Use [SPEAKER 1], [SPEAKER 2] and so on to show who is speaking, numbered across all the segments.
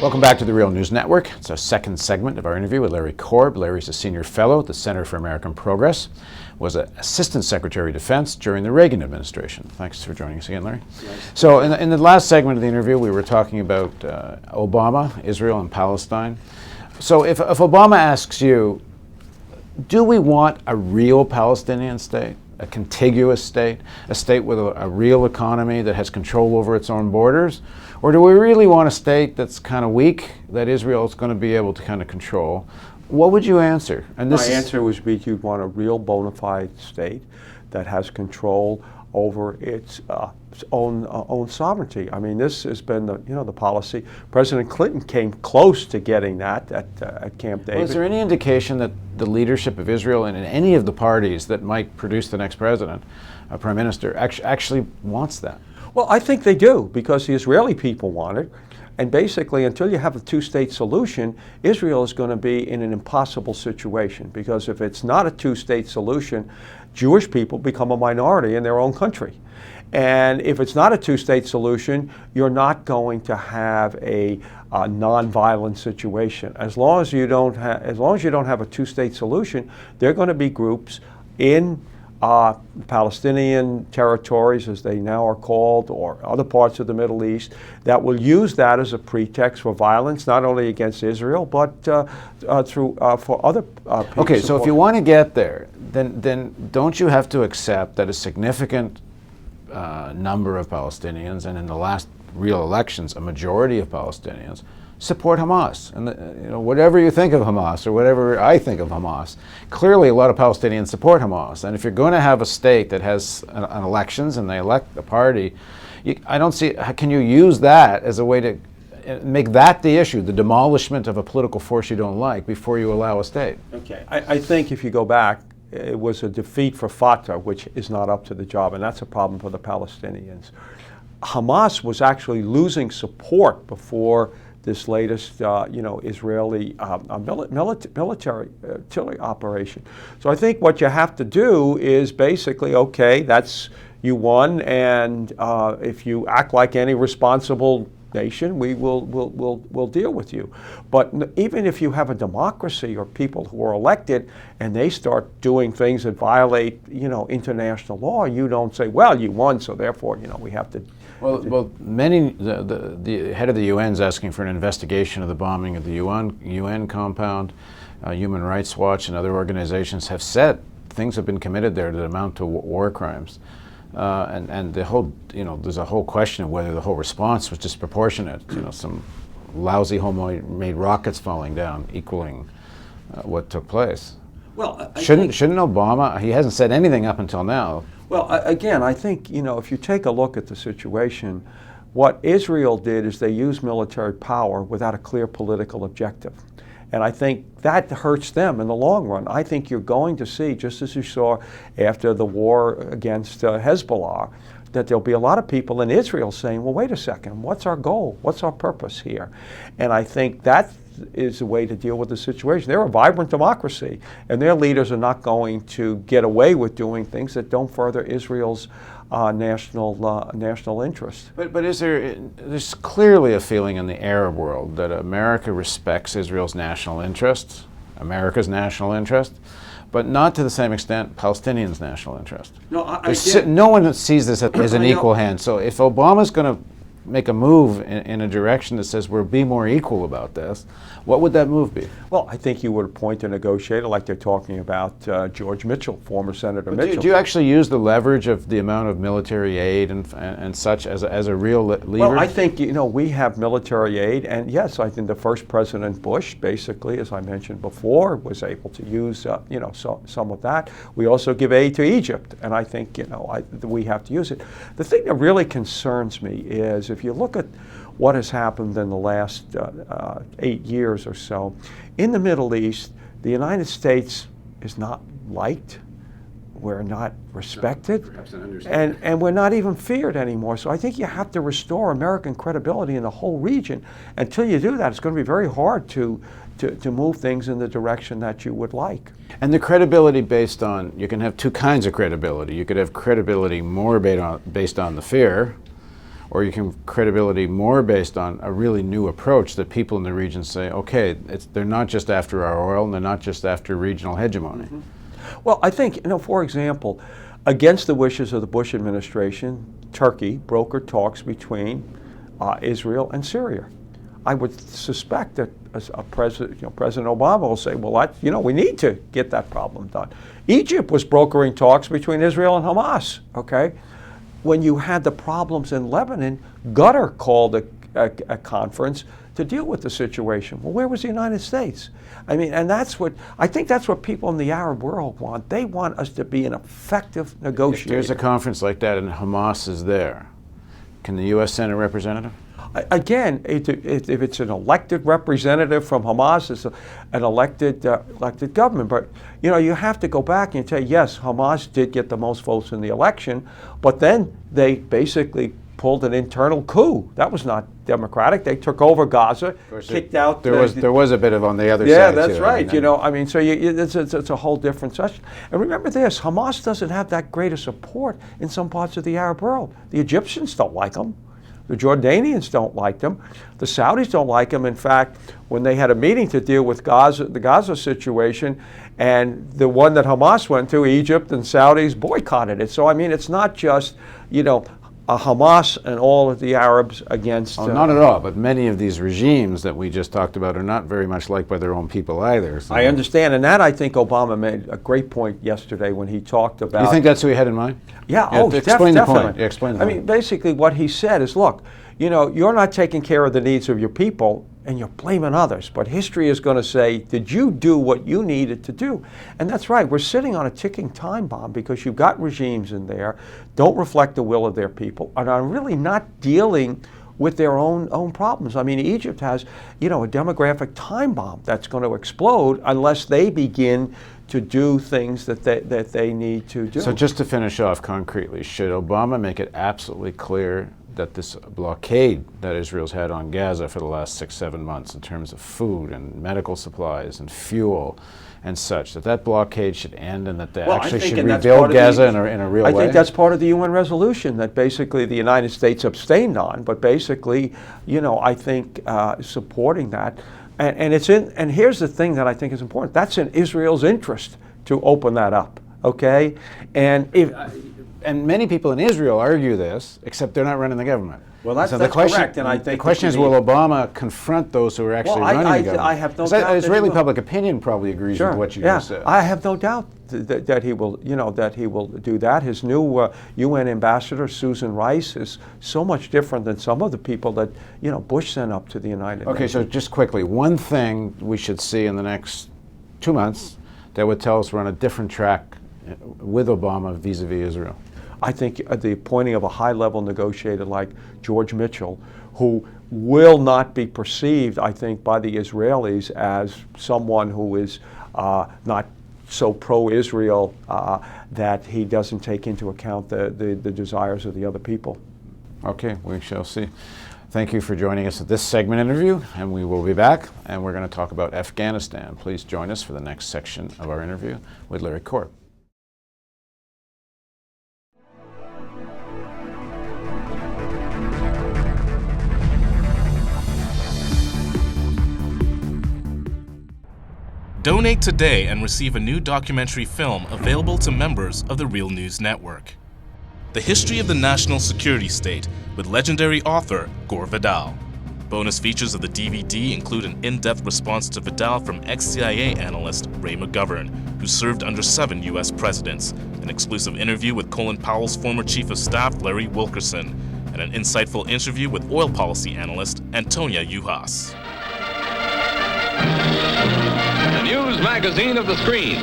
[SPEAKER 1] Welcome back to the Real News Network. It's our second segment of our interview with Larry Korb. Larry's a senior fellow at the Center for American Progress, was an Assistant Secretary of Defense during the Reagan administration. Thanks for joining us again, Larry. Yes. So in the last segment of the interview, we were talking about Obama, Israel and Palestine. So if Obama asks you, do we want a real Palestinian state, a contiguous state, a state with a real economy that has control over its own borders? Or do we really want a state that's kind of weak, that Israel is going to be able to kind of control? What would you answer?
[SPEAKER 2] And my answer would be you'd want a real bona fide state that has control over its own sovereignty. I mean, this has been the policy. President Clinton came close to getting that at Camp David.
[SPEAKER 1] Well, is there any indication that the leadership of Israel and in any of the parties that might produce the next president, prime minister, actually wants that?
[SPEAKER 2] Well, I think they do, because the Israeli people want it. And basically, until you have a two-state solution, Israel is going to be in an impossible situation, because if it's not a two-state solution, Jewish people become a minority in their own country. And if it's not a two-state solution, you're not going to have a non-violent situation. As long as you don't have a two-state solution, there are going to be groups in Palestinian territories, as they now are called, or other parts of the Middle East, that will use that as a pretext for violence, not only against Israel, but for other people.
[SPEAKER 1] Okay, so if you want to get there, then don't you have to accept that a significant number of Palestinians, and in the last real elections, a majority of Palestinians, support Hamas? And whatever you think of Hamas, or whatever I think of Hamas, clearly a lot of Palestinians support Hamas. And if you're going to have a state that has an elections and they elect a party, I don't see, can you use that as a way to make that the issue, the demolishment of a political force you don't like, before you allow a state?
[SPEAKER 2] Okay, I think if you go back, it was a defeat for Fatah, which is not up to the job, and that's a problem for the Palestinians. Hamas was actually losing support before this latest, Israeli military artillery operation. So I think what you have to do is basically, okay, that's, you won, and if you act like any responsible nation, we'll deal with you. But even if you have a democracy, or people who are elected and they start doing things that violate, international law, you don't say, well, you won, so therefore, we have to.
[SPEAKER 1] Well, the head of the UN is asking for an investigation of the bombing of the UN compound. Human Rights Watch and other organizations have said things have been committed there that amount to war crimes. And the whole, there's a whole question of whether the whole response was disproportionate. Some lousy homemade rockets falling down, equaling what took place.
[SPEAKER 2] Well,
[SPEAKER 1] shouldn't Obama? He hasn't said anything up until now.
[SPEAKER 2] Well, again, I think, if you take a look at the situation, what Israel did is they used military power without a clear political objective. And I think that hurts them in the long run. I think you're going to see, just as you saw after the war against Hezbollah, that there'll be a lot of people in Israel saying, well, wait a second, what's our goal? What's our purpose here? And I think that is the way to deal with the situation. They're a vibrant democracy, and their leaders are not going to get away with doing things that don't further Israel's national interest.
[SPEAKER 1] But is there's clearly a feeling in the Arab world that America respects Israel's national interests, America's national interest, but not to the same extent Palestinians' national interest.
[SPEAKER 2] No,
[SPEAKER 1] no one sees this as an equal hand. So if Obama's going to make a move in a direction that says we'll be more equal about this, what would that move be?
[SPEAKER 2] Well, I think you would appoint a negotiator like they're talking about George Mitchell, former Senator Mitchell.
[SPEAKER 1] Do you actually use the leverage of the amount of military aid and such as a real lever?
[SPEAKER 2] Well, I think, we have military aid, and yes, I think the first President Bush, basically, as I mentioned before, was able to use, some of that. We also give aid to Egypt, and I think, we have to use it. The thing that really concerns me is, if you look at what has happened in the last 8 years or so, in the Middle East, the United States is not liked, we're not respected, and we're not even feared anymore. So I think you have to restore American credibility in the whole region. Until you do that, it's going to be very hard to move things in the direction that you would like.
[SPEAKER 1] And the credibility based on, you can have two kinds of credibility. You could have credibility more based on the fear, or you can credibility more based on a really new approach that people in the region say, okay, they're not just after our oil and they're not just after regional hegemony?
[SPEAKER 2] Well, I think, for example, against the wishes of the Bush administration, Turkey brokered talks between Israel and Syria. I would suspect that President Obama will say, well, we need to get that problem done. Egypt was brokering talks between Israel and Hamas, okay? When you had the problems in Lebanon, Qatar called a conference to deal with the situation. Well, where was the United States? I mean, and I think that's what people in the Arab world want. They want us to be an effective negotiator.
[SPEAKER 1] If there's a conference like that and Hamas is there, can the U.S. send a representative?
[SPEAKER 2] Again, if it's an elected representative from Hamas, it's an elected government. But you have to go back and say, yes, Hamas did get the most votes in the election, but then they basically pulled an internal coup. That was not democratic. They took over Gaza, kicked out.
[SPEAKER 1] There was a bit of on the other side.
[SPEAKER 2] Yeah, that's right.
[SPEAKER 1] So
[SPEAKER 2] it's a whole different session. And remember this: Hamas doesn't have that great a support in some parts of the Arab world. The Egyptians don't like them. The Jordanians don't like them. The Saudis don't like them. In fact, when they had a meeting to deal with the Gaza situation, and the one that Hamas went to, Egypt and Saudis boycotted it. So, I mean, it's not just, Hamas and all of the Arabs against...
[SPEAKER 1] not at all, but many of these regimes that we just talked about are not very much liked by their own people either. So.
[SPEAKER 2] I understand, and that I think Obama made a great point yesterday when he talked about...
[SPEAKER 1] You think that's who he had in mind?
[SPEAKER 2] Yeah,
[SPEAKER 1] explain the
[SPEAKER 2] definitely.
[SPEAKER 1] point. Yeah, explain the point.
[SPEAKER 2] I mean, basically what he said is, look, you're not taking care of the needs of your people, and you're blaming others. But history is going to say, did you do what you needed to do? And that's right. We're sitting on a ticking time bomb because you've got regimes in there, don't reflect the will of their people, and are really not dealing with their own problems. I mean, Egypt has, a demographic time bomb that's going to explode unless they begin to do things that they need to do.
[SPEAKER 1] So just to finish off concretely, should Obama make it absolutely clear that this blockade that Israel's had on Gaza for the last 6-7 months in terms of food and medical supplies and fuel and such, that blockade should end and that they actually should rebuild Gaza in a real way?
[SPEAKER 2] I think that's part of the UN resolution that basically the United States abstained on, but basically, I think supporting that. And here's the thing that I think is important. That's in Israel's interest to open that up, okay?
[SPEAKER 1] And many people in Israel argue this, except they're not running the government.
[SPEAKER 2] Well, that's correct. And I think
[SPEAKER 1] the question is, will Obama confront those who are actually running the government?
[SPEAKER 2] I have no doubt.
[SPEAKER 1] Israeli public opinion probably agrees with what you just said.
[SPEAKER 2] I have no doubt that he will, that he will do that. His new UN ambassador, Susan Rice, is so much different than some of the people that Bush sent up to the United Nations.
[SPEAKER 1] Okay, so just quickly, one thing we should see in the next 2 months that would tell us we're on a different track with Obama vis-a-vis Israel.
[SPEAKER 2] I think the appointing of a high-level negotiator like George Mitchell, who will not be perceived, I think, by the Israelis as someone who is not so pro-Israel that he doesn't take into account the desires of the other people.
[SPEAKER 1] Okay, we shall see. Thank you for joining us at this segment interview, and we will be back, and we're going to talk about Afghanistan. Please join us for the next section of our interview with Larry Korb.
[SPEAKER 3] Donate today and receive a new documentary film available to members of the Real News Network. The History of the National Security State with legendary author Gore Vidal. Bonus features of the DVD include an in-depth response to Vidal from ex-CIA analyst Ray McGovern, who served under 7 U.S. presidents, an exclusive interview with Colin Powell's former Chief of Staff Larry Wilkerson, and an insightful interview with oil policy analyst Antonia Juhas.
[SPEAKER 4] The news magazine of the screen.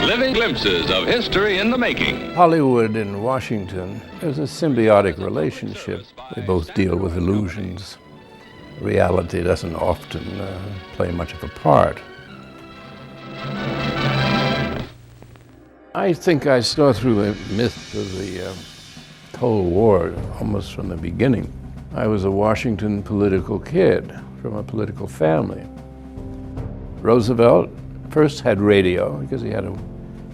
[SPEAKER 4] Living glimpses of history in the making.
[SPEAKER 5] Hollywood and Washington is a symbiotic relationship. They both deal with illusions. Reality doesn't often play much of a part. I think I saw through the myth of the Cold War almost from the beginning. I was a Washington political kid from a political family. Roosevelt first had radio because he had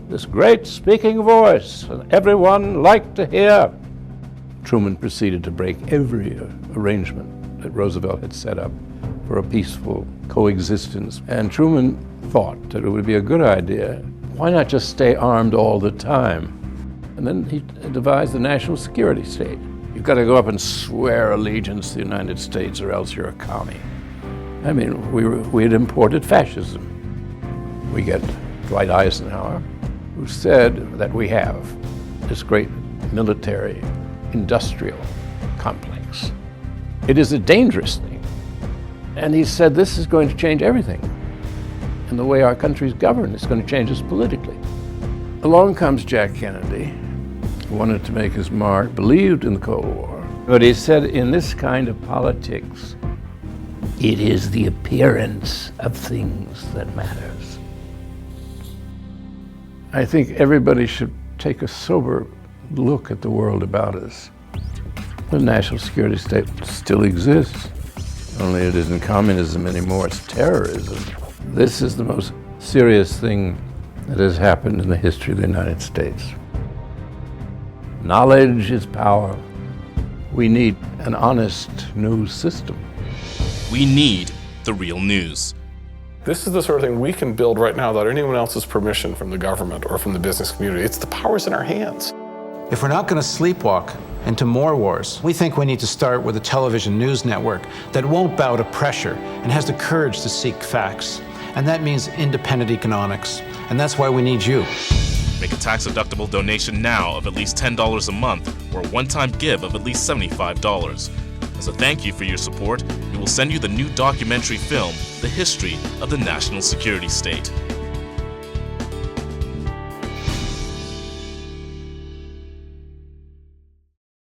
[SPEAKER 5] this great speaking voice and everyone liked to hear. Truman proceeded to break every arrangement that Roosevelt had set up for a peaceful coexistence. And Truman thought that it would be a good idea. Why not just stay armed all the time? And then he devised the national security state. You've got to go up and swear allegiance to the United States or else you're a commie. I mean, we had imported fascism. We get Dwight Eisenhower, who said that we have this great military industrial complex. It is a dangerous thing. And he said this is going to change everything. And the way our country's governed is going to change us politically. Along comes Jack Kennedy, who wanted to make his mark, believed in the Cold War. But he said, in this kind of politics, it is the appearance of things that matters. I think everybody should take a sober look at the world about us. The national security state still exists, only it isn't communism anymore, it's terrorism. This is the most serious thing that has happened in the history of the United States. Knowledge is power. We need an honest news system.
[SPEAKER 3] We need the real news.
[SPEAKER 6] This is the sort of thing we can build right now without anyone else's permission from the government or from the business community. It's the power's in our hands.
[SPEAKER 1] If we're not going to sleepwalk into more wars, we think we need to start with a television news network that won't bow to pressure and has the courage to seek facts. And that means independent economics. And that's why we need you.
[SPEAKER 3] Make a tax-deductible donation now of at least $10 a month or a one-time give of at least $75. As a thank you for your support, we will send you the new documentary film, The History of the National Security State.